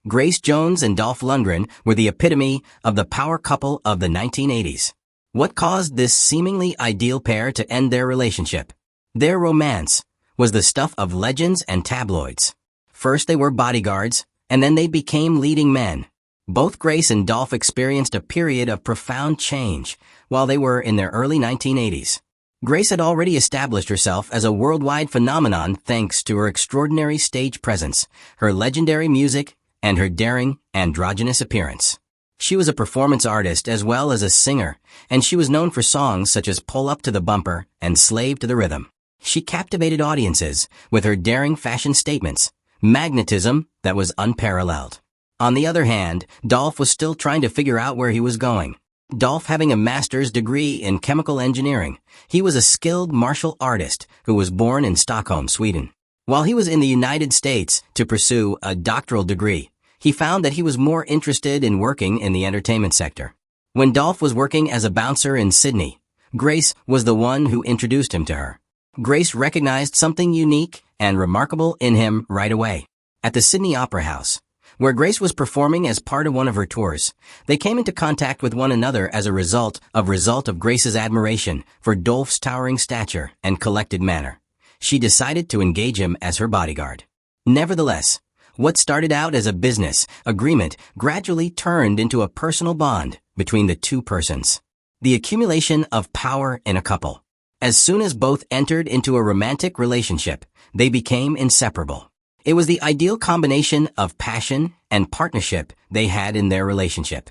Grace Jones and Dolph Lundgren were the epitome of the power couple of the 1980s. What caused this seemingly ideal pair to end their relationship? Their romance was the stuff of legends and tabloids. First they were bodyguards, and then they became leading men. Both Grace and Dolph experienced a period of profound change while they were in their early 1980s. Grace had already established herself as a worldwide phenomenon thanks to her extraordinary stage presence, her legendary music, and her daring, androgynous appearance. She was a performance artist as well as a singer, and she was known for songs such as Pull Up to the Bumper and Slave to the Rhythm. She captivated audiences with her daring fashion statements, magnetism that was unparalleled. On the other hand, Dolph was still trying to figure out where he was going. Dolph having a master's degree in chemical engineering, he was a skilled martial artist who was born in Stockholm, Sweden. While he was in the United States to pursue a doctoral degree, he found that he was more interested in working in the entertainment sector. When Dolph was working as a bouncer in Sydney, Grace was the one who introduced him to her. Grace recognized something unique and remarkable in him right away. At the Sydney Opera House, where Grace was performing as part of one of her tours, they came into contact with one another as a result of Grace's admiration for Dolph's towering stature and collected manner. She decided to engage him as her bodyguard. Nevertheless, what started out as a business agreement gradually turned into a personal bond between the two persons. The accumulation of power in a couple. As soon as both entered into a romantic relationship, they became inseparable. It was the ideal combination of passion and partnership they had in their relationship.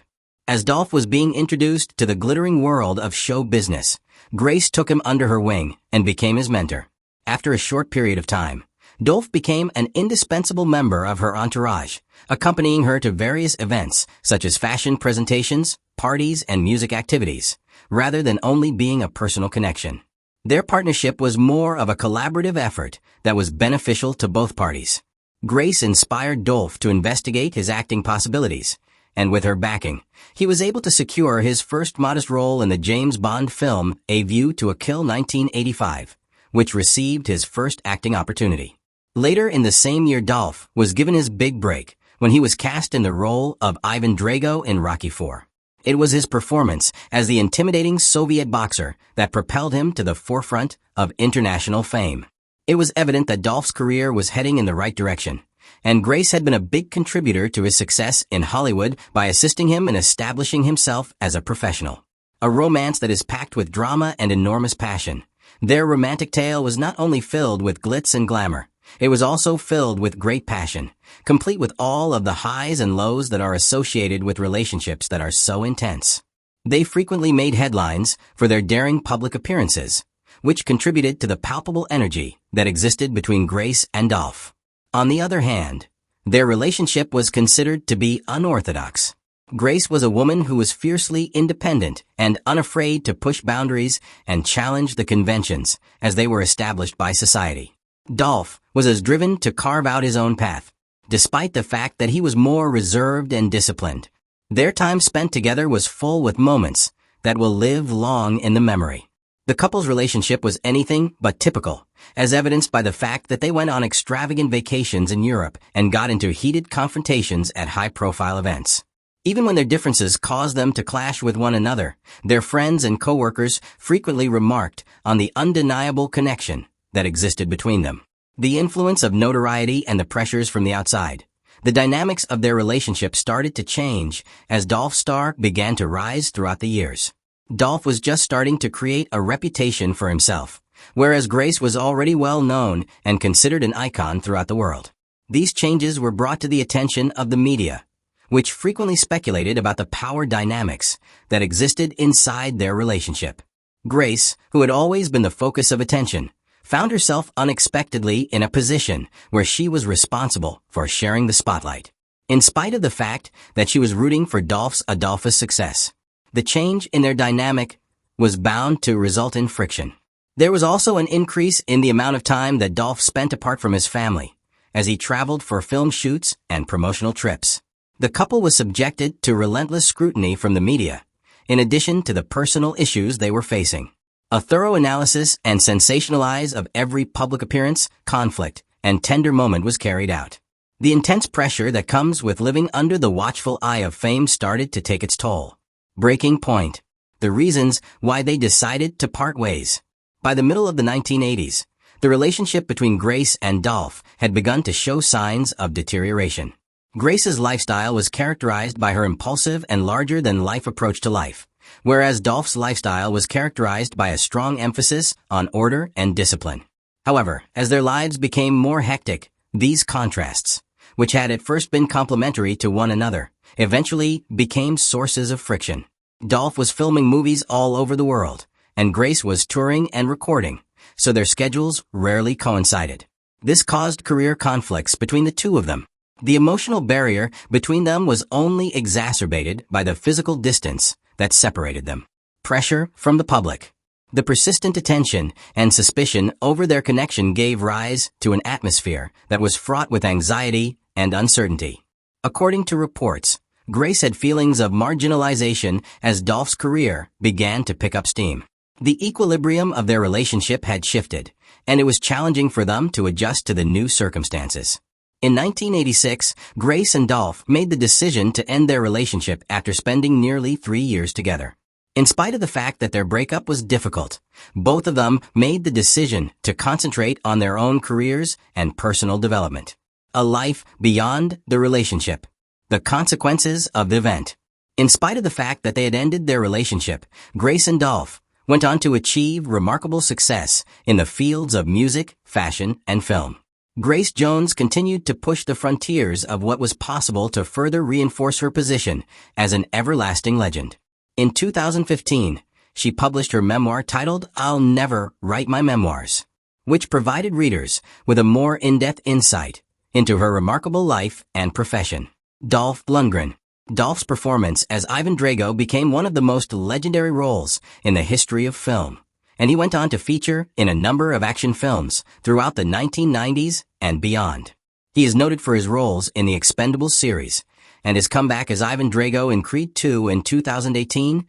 As Dolph was being introduced to the glittering world of show business, Grace took him under her wing and became his mentor. After a short period of time, Dolph became an indispensable member of her entourage, accompanying her to various events such as fashion presentations, parties, and music activities, rather than only being a personal connection. Their partnership was more of a collaborative effort that was beneficial to both parties. Grace inspired Dolph to investigate his acting possibilities, and with her backing, he was able to secure his first modest role in the James Bond film A View to a Kill 1985, which received his first acting opportunity. Later in the same year, Dolph was given his big break when he was cast in the role of Ivan Drago in Rocky IV. It was his performance as the intimidating Soviet boxer that propelled him to the forefront of international fame. It was evident that Dolph's career was heading in the right direction, and Grace had been a big contributor to his success in Hollywood by assisting him in establishing himself as a professional. A romance that is packed with drama and enormous passion. Their romantic tale was not only filled with glitz and glamour, it was also filled with great passion, complete with all of the highs and lows that are associated with relationships that are so intense. They frequently made headlines for their daring public appearances, which contributed to the palpable energy that existed between Grace and Dolph. On the other hand, their relationship was considered to be unorthodox. Grace was a woman who was fiercely independent and unafraid to push boundaries and challenge the conventions as they were established by society. Dolph was as driven to carve out his own path, despite the fact that he was more reserved and disciplined. Their time spent together was full with moments that will live long in the memory. The couple's relationship was anything but typical, as evidenced by the fact that they went on extravagant vacations in Europe and got into heated confrontations at high-profile events. Even when their differences caused them to clash with one another, their friends and coworkers frequently remarked on the undeniable connection that existed between them. The influence of notoriety and the pressures from the outside. The dynamics of their relationship started to change as Dolph's star began to rise throughout the years. Dolph was just starting to create a reputation for himself, whereas Grace was already well known and considered an icon throughout the world. These changes were brought to the attention of the media, which frequently speculated about the power dynamics that existed inside their relationship. Grace, who had always been the focus of attention, found herself unexpectedly in a position where she was responsible for sharing the spotlight. In spite of the fact that she was rooting for Dolph's Adolphus' success, the change in their dynamic was bound to result in friction. There was also an increase in the amount of time that Dolph spent apart from his family, as he traveled for film shoots and promotional trips. The couple was subjected to relentless scrutiny from the media, in addition to the personal issues they were facing. A thorough analysis and sensationalize of every public appearance, conflict, and tender moment was carried out. The intense pressure that comes with living under the watchful eye of fame started to take its toll. Breaking point. The reasons why they decided to part ways. By the middle of the 1980s, the relationship between Grace and Dolph had begun to show signs of deterioration. Grace's lifestyle was characterized by her impulsive and larger-than-life approach to life, whereas Dolph's lifestyle was characterized by a strong emphasis on order and discipline. However, as their lives became more hectic, these contrasts, which had at first been complementary to one another, eventually became sources of friction. Dolph was filming movies all over the world, and Grace was touring and recording, so their schedules rarely coincided. This caused career conflicts between the two of them. The emotional barrier between them was only exacerbated by the physical distance that separated them. Pressure from the public. The persistent attention and suspicion over their connection gave rise to an atmosphere that was fraught with anxiety and uncertainty. According to reports, Grace had feelings of marginalization as Dolph's career began to pick up steam. The equilibrium of their relationship had shifted, and it was challenging for them to adjust to the new circumstances. In 1986, Grace and Dolph made the decision to end their relationship after spending nearly 3 years together. In spite of the fact that their breakup was difficult, both of them made the decision to concentrate on their own careers and personal development. A life beyond the relationship. The consequences of the event. In spite of the fact that they had ended their relationship, Grace and Dolph went on to achieve remarkable success in the fields of music, fashion, and film. Grace Jones continued to push the frontiers of what was possible to further reinforce her position as an everlasting legend. In 2015, she published her memoir titled I'll Never Write My Memoirs, which provided readers with a more in-depth insight into her remarkable life and profession. Dolph Lundgren. Dolph's performance as Ivan Drago became one of the most legendary roles in the history of film, and he went on to feature in a number of action films throughout the 1990s and beyond. He is noted for his roles in the Expendables series, and his comeback as Ivan Drago in Creed II in 2018,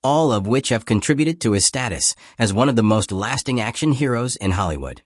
all of which have contributed to his status as one of the most lasting action heroes in Hollywood.